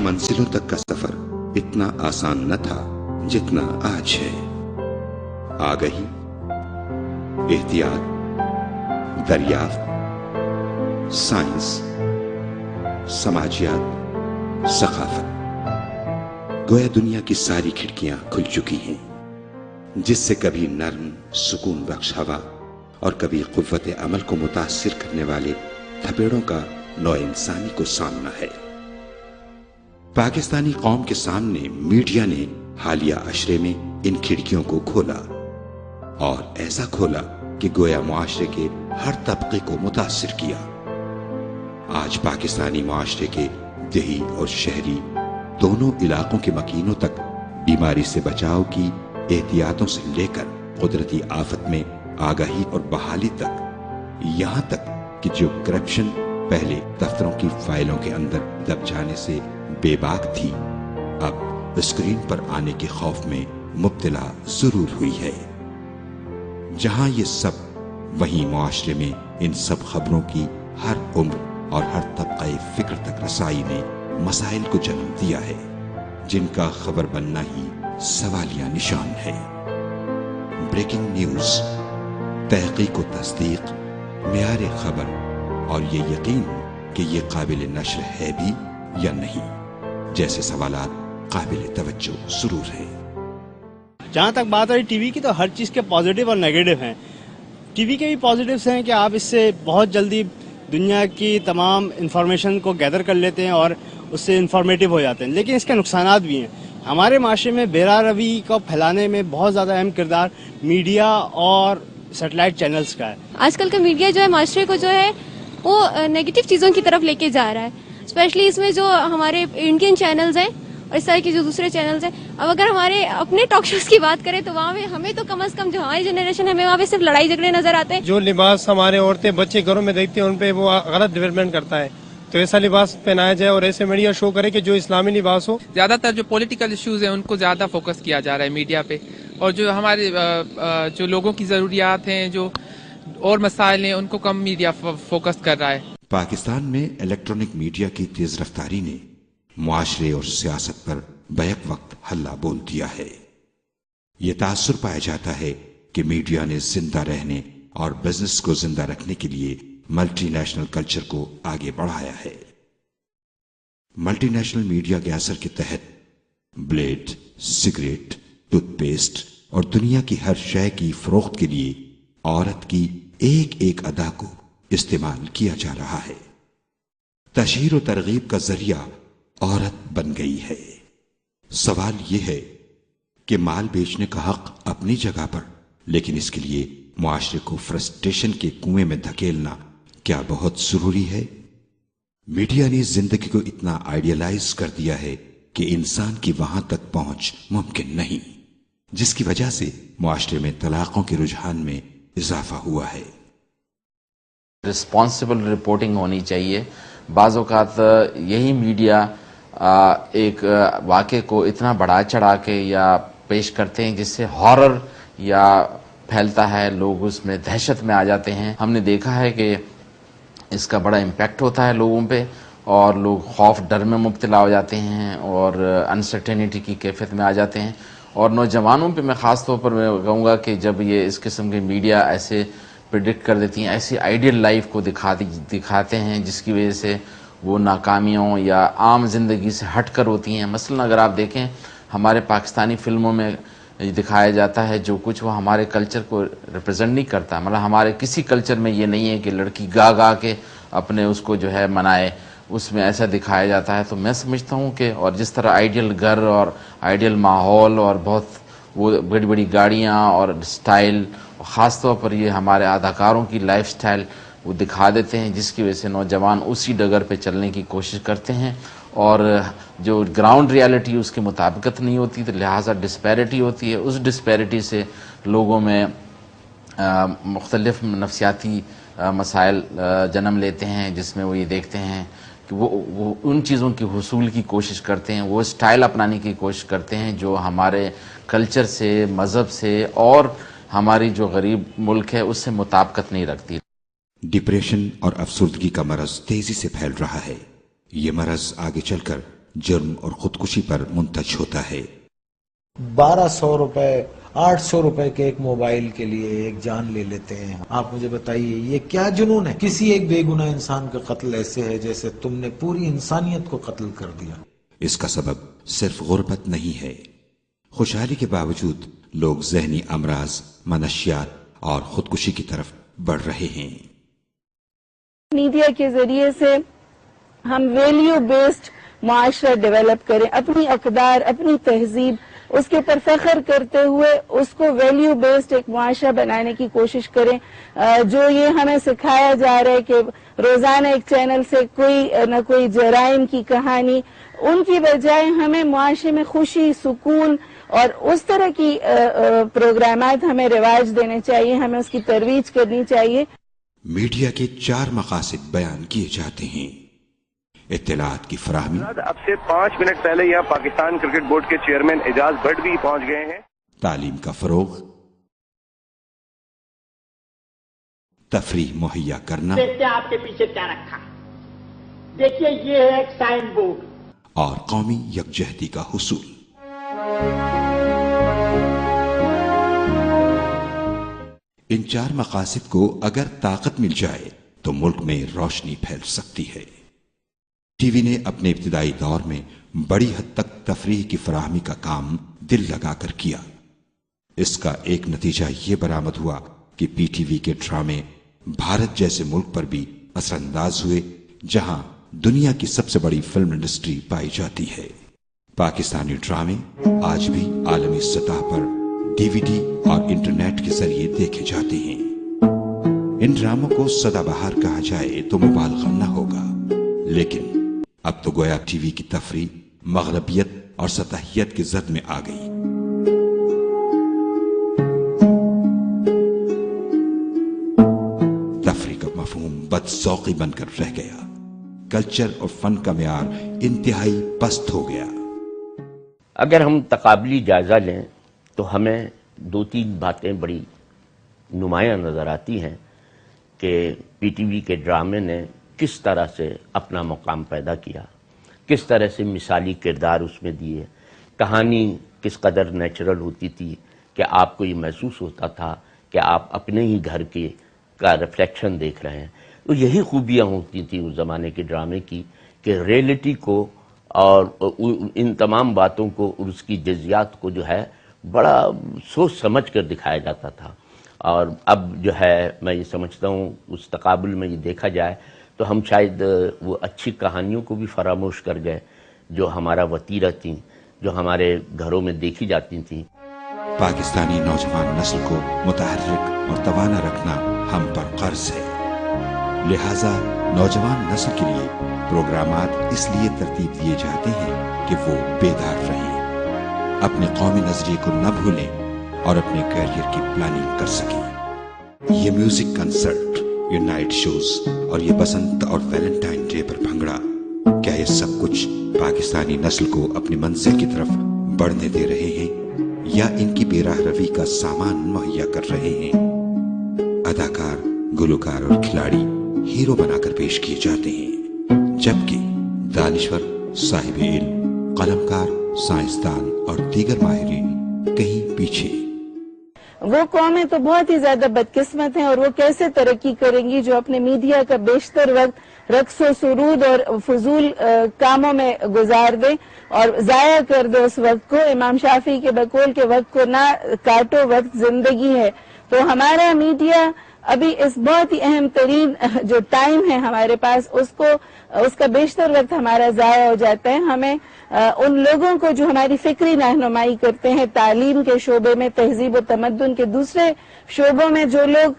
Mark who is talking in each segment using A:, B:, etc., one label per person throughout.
A: मंजिलों तक का सफर इतना आसान न था जितना आज है। आगाही, एहतियात, दरियाफ्त, साइंस, समाजियात, सकाफत, गोया दुनिया की सारी खिड़कियां खुल चुकी हैं, जिससे कभी नर्म सुकून बख्श हवा और कभी कुव्वत अमल को मुतासिर करने वाले थपेड़ों का नौ इंसानी को सामना है। पाकिस्तानी कौम के सामने मीडिया ने हालिया अशरे में इन खिड़कियों को खोला, और ऐसा खोला कि गोया मुआशरे के हर तबके को मुतासिर किया। आज पाकिस्तानी मुआशरे के देही और शहरी दोनों इलाकों के मकीनों तक बीमारी से बचाव की एहतियातों से लेकर कुदरती आफत में आगाही और बहाली तक, यहाँ तक कि जो करप्शन पहले दफ्तरों की फाइलों के अंदर दब जाने से बेबाक थी, अब स्क्रीन पर आने के खौफ में मुब्तला जरूर हुई है। जहां ये सब, वहीं मुआशरे में इन सब खबरों की हर उम्र और हर तबक़े फिक्र तक रसाई ने मसाइल को जन्म दिया है, जिनका खबर बनना ही सवालिया निशान है। ब्रेकिंग न्यूज, तहकीक व तस्दीक, मेयार खबर और ये यकीन कि ये काबिल नश्र है भी या नहीं, जैसे सवालात काबिल तवज्जो जरूर है।
B: जहाँ तक बात रही टीवी की, तो हर चीज़ के पॉजिटिव और नेगेटिव हैं। टीवी के भी पॉजिटिव्स हैं कि आप इससे बहुत जल्दी दुनिया की तमाम इंफॉर्मेशन को गैदर कर लेते हैं और उससे इंफॉर्मेटिव हो जाते हैं, लेकिन इसके नुकसानात भी हैं। हमारे माशरे में बेरा रवी को फैलाने में बहुत ज़्यादा अहम किरदार मीडिया और सैटेलाइट चैनल्स का है।
C: आजकल का मीडिया जो है माशरे को जो है वो नेगेटिव चीज़ों की तरफ लेके जा रहा है, स्पेशली इसमें जो हमारे इंडियन चैनल्स हैं और इस तरह के जो दूसरे चैनल्स हैं। अब अगर हमारे अपने टॉक शोज की बात करें तो वहाँ पे हमें तो कम से कम जो हमारी जनरेशन है, हमें वहाँ पे सिर्फ लड़ाई झगड़े नजर आते हैं।
D: जो लिबास हमारे औरतें बच्चे घरों में देखते हैं उन पे वो गलत डेवलपमेंट करता है, तो ऐसा लिबास पहनाया जाए और ऐसे मीडिया शो करे कि जो इस्लामी लिबास हो।
E: ज्यादातर जो पॉलिटिकल इश्यूज हैं उनको ज्यादा फोकस किया जा रहा है मीडिया पे, और जो हमारे जो लोगों की जरूरियात हैं, जो और मसाइल हैं, उनको कम मीडिया फोकस कर रहा है।
A: पाकिस्तान में इलेक्ट्रॉनिक मीडिया की तेज रफ्तारी ने मुआशरे और सियासत पर बैक वक्त हल्ला बोल दिया है। ये तासुर पाया जाता है कि मीडिया ने जिंदा रहने और बिजनेस को जिंदा रखने के लिए मल्टी नेशनल कल्चर को आगे बढ़ाया है। मल्टी नेशनल मीडिया के असर के तहत ब्लेड, सिगरेट, टूथपेस्ट और दुनिया की हर शय की फरोख्त के लिए औरत की एक एक अदा को इस्तेमाल किया जा रहा है। तशहीर और तरगीब का जरिया औरत बन गई है। सवाल यह है कि माल बेचने का हक अपनी जगह पर, लेकिन इसके लिए मुआशरे को फ्रस्ट्रेशन के कुएं में धकेलना क्या बहुत जरूरी है? मीडिया ने जिंदगी को इतना आइडियलाइज कर दिया है कि इंसान की वहां तक पहुंच मुमकिन नहीं, जिसकी वजह से मुआशरे में तलाकों के रुझान में इजाफा हुआ है।
F: रिस्पॉन्सिबल रिपोर्टिंग होनी चाहिए। बाज़ औक़ात यही मीडिया एक वाक़े को इतना बढ़ा चढ़ा के या पेश करते हैं जिससे हॉरर या फैलता है, लोग उसमें दहशत में आ जाते हैं। हमने देखा है कि इसका बड़ा इम्पैक्ट होता है लोगों पे, और लोग खौफ डर में मुब्तला हो जाते हैं और अनसर्टेनिटी की कैफियत में आ जाते हैं। और नौजवानों पे मैं ख़ास तौर पर मैं कहूँगा कि जब ये इस किस्म के मीडिया ऐसे प्रिडिक्ट कर देती हैं, ऐसी आइडियल लाइफ को दिखाते हैं जिसकी वजह से वो नाकामियों या आम ज़िंदगी से हट कर होती हैं। मसलन अगर आप देखें हमारे पाकिस्तानी फ़िल्मों में दिखाया जाता है जो कुछ, वो हमारे कल्चर को रिप्रेजेंट नहीं करता। मतलब हमारे किसी कल्चर में ये नहीं है कि लड़की गा गा के अपने उसको जो है मनाए, उसमें ऐसा दिखाया जाता है। तो मैं समझता हूँ कि और जिस तरह आइडियल घर और आइडियल माहौल और बहुत वो बड़ी बड़ी गाड़ियाँ और स्टाइल, ख़ास तौर पर ये हमारे अदाकारों की लाइफ स्टाइल वो दिखा देते हैं, जिसकी वजह से नौजवान उसी डगर पे चलने की कोशिश करते हैं और जो ग्राउंड रियलिटी उसके मुताबिकत नहीं होती, तो लिहाजा डिस्पैरिटी होती है। उस डिस्पैरिटी से लोगों में मुख्तलिफ नफसियाती मसाइल जन्म लेते हैं, जिसमें वो ये देखते हैं कि वो उन चीज़ों की हुसूल की कोशिश करते हैं, वो स्टाइल अपनाने की कोशिश करते हैं जो हमारे कल्चर से, मज़हब से और हमारी जो गरीब मुल्क है उससे मुताबिकत नहीं रखती।
A: डिप्रेशन और अफसुर्दगी का मरज तेजी से फैल रहा है। ये मरज आगे चलकर जुर्म और खुदकुशी पर मुंतज होता है।
G: 1200 रुपए 800 रुपए के एक मोबाइल के लिए एक जान ले लेते हैं। आप मुझे बताइए ये क्या जुनून है? किसी एक बेगुनाह इंसान का कत्ल ऐसे है जैसे तुमने पूरी इंसानियत को कत्ल कर दिया।
A: इसका सबब सिर्फ गुर्बत नहीं है। खुशहाली के बावजूद लोग ज़हनी अमराज, मनशियात और खुदकुशी की तरफ बढ़ रहे हैं।
H: मीडिया के जरिए से हम वैल्यू बेस्ड मुआशरा डेवलप करें, अपनी अक़दार, अपनी तहजीब, उसके पर फख्र करते हुए उसको वैल्यू बेस्ड एक मुआशरा बनाने की कोशिश करें। जो ये हमें सिखाया जा रहा है कि रोजाना एक चैनल से कोई न कोई जराइम की कहानी, उनकी बजाय हमें मुआशरे में खुशी, सुकून और उस तरह की प्रोग्रामात हमें रिवाज देने चाहिए, हमें उसकी तरवीज करनी चाहिए।
A: मीडिया के 4 मकासद बयान किए जाते हैं। इत्तलात की फराहमी।
I: अब से 5 मिनट पहले यहाँ पाकिस्तान क्रिकेट बोर्ड के चेयरमैन एजाज भट्ट भी पहुंच गए हैं।
A: तालीम का फरोग, तफरीह मुहैया करना।
J: देखते हैं आपके पीछे क्या रखा, देखिए ये है एक साइन बोर्ड।
A: और कौमी यकजहती का हुसूल। इन 4 मकासद को अगर ताकत मिल जाए तो मुल्क में रोशनी फैल सकती है। टीवी ने अपने इब्तिदाई दौर में बड़ी हद तक तफरीह की फराहमी का काम दिल लगाकर किया। इसका एक नतीजा ये बरामद हुआ कि पीटीवी के ड्रामे भारत जैसे मुल्क पर भी असरअंदाज हुए, जहां दुनिया की सबसे बड़ी फिल्म इंडस्ट्री पाई जाती है। पाकिस्तानी ड्रामे आज भी आलमी सतह पर डीवीडी और इंटरनेट के जरिए देखे जाते हैं। इन ड्रामों को सदाबहार कहा जाए तो मुबालगा न होगा, लेकिन अब तो गोया टीवी की तफरीह मगरबियत और सतहियत की जद में आ गई। तफरीह का मफहूम बदसौकी बनकर रह गया। कल्चर और फन का मेयार इंतहाई पस्त हो गया।
K: अगर हम तकाबली जायजा लें तो हमें 2-3 बातें बड़ी नुमायां नजर आती हैं कि पीटीवी के ड्रामे ने किस तरह से अपना मुकाम पैदा किया, किस तरह से मिसाली किरदार उसमें दिए, कहानी किस कदर नेचुरल होती थी कि आपको ये महसूस होता था कि आप अपने ही घर के का रिफ्लेक्शन देख रहे हैं। तो यही खूबियाँ होती थी उस ज़माने के ड्रामे की कि रियलिटी को और इन तमाम बातों को और उसकी जज़ियात को जो है बड़ा सोच समझ कर दिखाया जाता था। और अब जो है मैं ये समझता हूँ उस तकाबुल में ये देखा जाए तो हम शायद वो अच्छी कहानियों को भी फरामोश कर गए जो हमारा वतीरा थी, जो हमारे घरों में देखी जाती थी।
A: पाकिस्तानी नौजवान नस्ल को मुतहर्रिक और तवाना रखना हम पर कर्ज है। लिहाजा नौजवान नस्ल के लिए प्रोग्रामात इसलिए तरतीब दिए जाते हैं कि वो बेदार रहें, अपने कौमी नजरिए को न भूलें और अपने करियर की प्लानिंग कर सकें। ये म्यूजिक कंसर्ट, ये नाइट शोज और ये बसंत और वैलेंटाइन डे पर भंगड़ा, क्या ये सब कुछ पाकिस्तानी नस्ल को अपनी मंजिल की तरफ बढ़ने दे रहे हैं या इनकी बेराह रवी का सामान मुहैया कर रहे हैं? अदाकार, गुलकार और खिलाड़ी हीरो बनाकर पेश किए जाते हैं, जबकि दानिश्वर, साहिब इल्म, कलमकार, साइंसदान और दीगर माहिरीन कहीं पीछे।
H: वो कौमें तो बहुत ही ज्यादा बदकिस्मत हैं और वो कैसे तरक्की करेंगी जो अपने मीडिया का बेशतर वक्त रक्सो सुरूद और फजूल कामों में गुजार दे और जाया कर दे उस वक्त को। इमाम शाफी के बकौल के वक्त को ना काटो, वक्त जिंदगी है। तो हमारा मीडिया अभी इस बहुत ही अहम तरीन जो टाइम है हमारे पास, उसका बेशतर वक्त हमारा जाया हो जाता है। हमें उन लोगों को जो हमारी फिक्री रहनुमाई करते हैं तालीम के शोबे में, तहजीब और तमद्दुन के दूसरे शोबों में जो लोग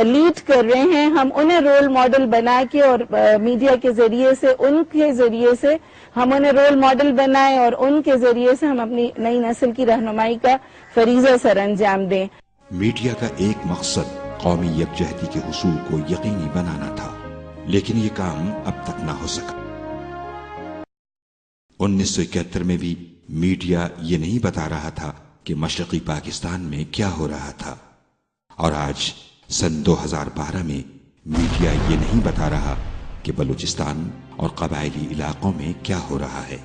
H: लीड कर रहे हैं, हम उन्हें रोल मॉडल बना के और मीडिया के जरिए से, उनके जरिए से हम उन्हें रोल मॉडल बनाएं और उनके जरिए से हम अपनी नई नस्ल की रहनुमाई का फरीजा सर अंजाम दें।
A: मीडिया का एक मकसद कौमी यकजहती के हुसूल को यकीनी बनाना था, लेकिन ये काम अब तक ना हो सका। 1971 में भी मीडिया ये नहीं बता रहा था कि मशरकी पाकिस्तान में क्या हो रहा था, और आज सन 2012 में मीडिया ये नहीं बता रहा कि बलूचिस्तान और कबायली इलाकों में क्या हो रहा है।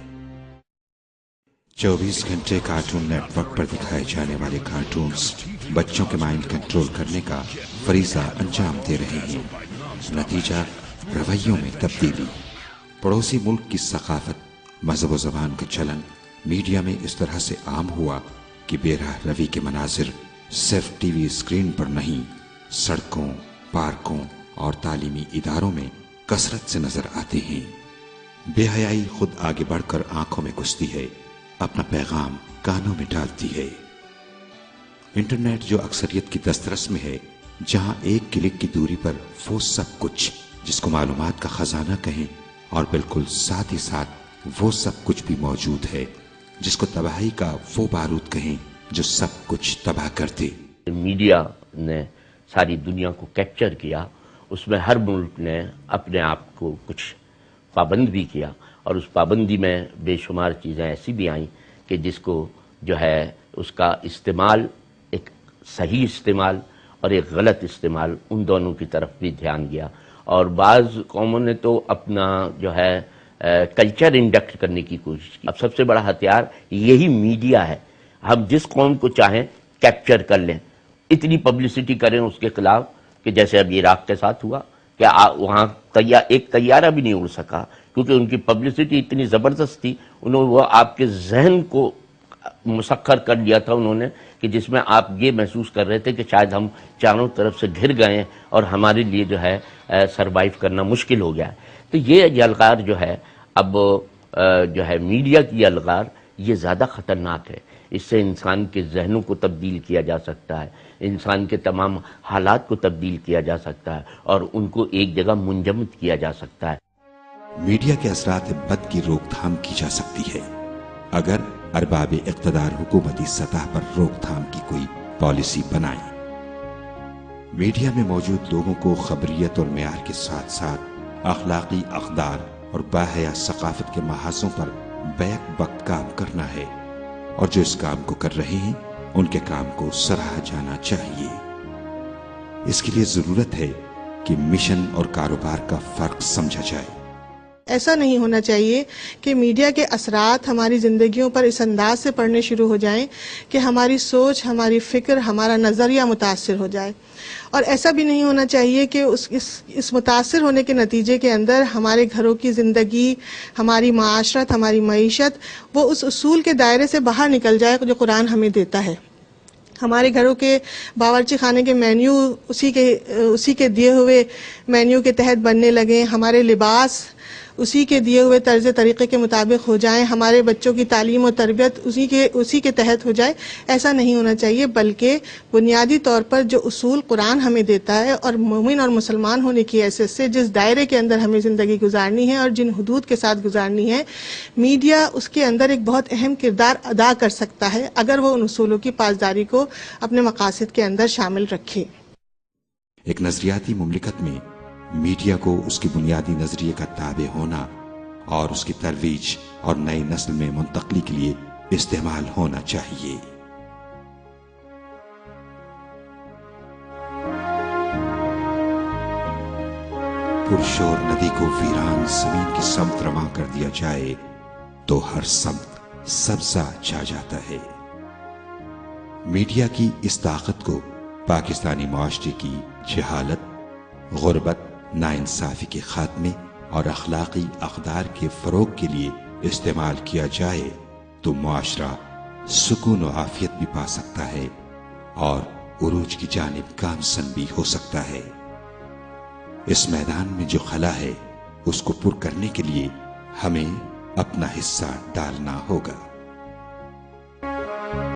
A: 24 घंटे कार्टून नेटवर्क पर दिखाए जाने वाले कार्टून्स बच्चों के माइंड कंट्रोल करने का फरीजा अंजाम दे रहे हैं। नतीजा रवैयों में तब्दीली। पड़ोसी मुल्क की सकाफत, मजहब व ज़बान का चलन मीडिया में इस तरह से आम हुआ कि बेराह रवी के मनाजिर सिर्फ टीवी स्क्रीन पर नहीं, सड़कों, पार्कों और तालीमी इदारों में कसरत से नजर आते हैं। बेहयाई खुद आगे बढ़कर आंखों में घुसती है, अपना पैगाम कानों में डालती है। इंटरनेट जो अक्सरियत की दस्तरस में है, जहां एक क्लिक की दूरी पर वो सब कुछ जिसको मालूमात का खजाना कहें, और बिल्कुल साथ ही साथ वो सब कुछ भी मौजूद है जिसको तबाही का वो बारूद कहें जो सब कुछ तबाह कर दे।
K: मीडिया ने सारी दुनिया को कैप्चर किया, उसमें हर मुल्क ने अपने आप को कुछ पाबंद भी किया, और उस पाबंदी में बेशुमार चीज़ें ऐसी भी आईं कि जिसको जो है उसका इस्तेमाल, एक सही इस्तेमाल और एक गलत इस्तेमाल, उन दोनों की तरफ भी ध्यान गया। और बाज़ कौमों ने तो अपना जो है कल्चर इंडक्ट करने की कोशिश की। अब सबसे बड़ा हथियार यही मीडिया है। हम जिस कौम को चाहें कैप्चर कर लें, इतनी पब्लिसिटी करें उसके खिलाफ कि जैसे अब इराक के साथ हुआ कि वहाँ एक तैयारा भी नहीं उड़ सका, क्योंकि उनकी पब्लिसिटी इतनी ज़बरदस्त थी। उन्होंने वो आपके जहन को मुसक्खर कर लिया था उन्होंने, कि जिसमें आप ये महसूस कर रहे थे कि शायद हम चारों तरफ से घिर गए हैं और हमारे लिए जो है सरवाइव करना मुश्किल हो गया है। तो ये यलगार जो है, अब जो है मीडिया की यलगार, ये ज़्यादा ख़तरनाक है। इससे इंसान के जहनों को तब्दील किया जा सकता है, इंसान के तमाम हालात को तब्दील किया जा सकता है और उनको एक जगह मुंजमद किया जा सकता है।
A: मीडिया के असरात बद की रोकथाम की जा सकती है अगर अरबाब इक़्तिदार हुकूमती सतह पर रोकथाम की कोई पॉलिसी बनाए। मीडिया में मौजूद लोगों को खबरियत और मेयार के साथ साथ अखलाकी अक़दार और बाहया सकाफत के महाजों पर बैक वक्त काम करना है, और जो इस काम को कर रहे हैं उनके काम को सराहा जाना चाहिए। इसके लिए जरूरत है कि मिशन और कारोबार का फर्क समझा जाए।
L: ऐसा नहीं होना चाहिए कि मीडिया के असरात हमारी ज़िंदगियों पर इस अंदाज से पड़ने शुरू हो जाएं कि हमारी सोच, हमारी फ़िक्र, हमारा नज़रिया मुतासिर हो जाए। और ऐसा भी नहीं होना चाहिए कि इस मुतासिर होने के नतीजे के अंदर हमारे घरों की ज़िंदगी, हमारी माशरत, हमारी मईशत वो उस उसूल के दायरे से बाहर निकल जाए जो कुरान हमें देता है। हमारे घरों के बावर्ची खाने के मेन्यू उसी के दिए हुए मेन्यू के तहत बनने लगे, हमारे लिबास उसी के दिए हुए तर्ज तरीक़े के मुताबिक हो जाएं, हमारे बच्चों की तालीम और तरबियत उसी के तहत हो जाए। ऐसा नहीं होना चाहिए, बल्कि बुनियादी तौर पर जो उसूल कुरान हमें देता है और मोमिन और मुसलमान होने की हैसियत से जिस दायरे के अंदर हमें ज़िंदगी गुजारनी है और जिन हुदूद के साथ गुजारनी है, मीडिया उसके अंदर एक बहुत अहम किरदार अदा कर सकता है अगर वो उन उसूलों की पासदारी को अपने मकासद के अंदर शामिल रखे।
A: एक नजरियाती मुमलिकत में मीडिया को उसकी बुनियादी नजरिए का ताबे होना और उसकी तरवीज और नई नस्ल में मुंतकली के लिए इस्तेमाल होना चाहिए। पुरशोर नदी को वीरान जमीन की समत रवां कर दिया जाए तो हर समत सब्जा छा जाता है। मीडिया की इस ताकत को पाकिस्तानी मुआशरे की जहालत, गुर्बत, नाइंसाफी के खात्मे और अखलाकी अक़दार के फरोग के लिए इस्तेमाल किया जाए तो मुआशरा सुकून और आफियत भी पा सकता है और उरूज की जानिब गामसन भी हो सकता है। इस मैदान में जो खला है उसको पुर करने के लिए हमें अपना हिस्सा डालना होगा।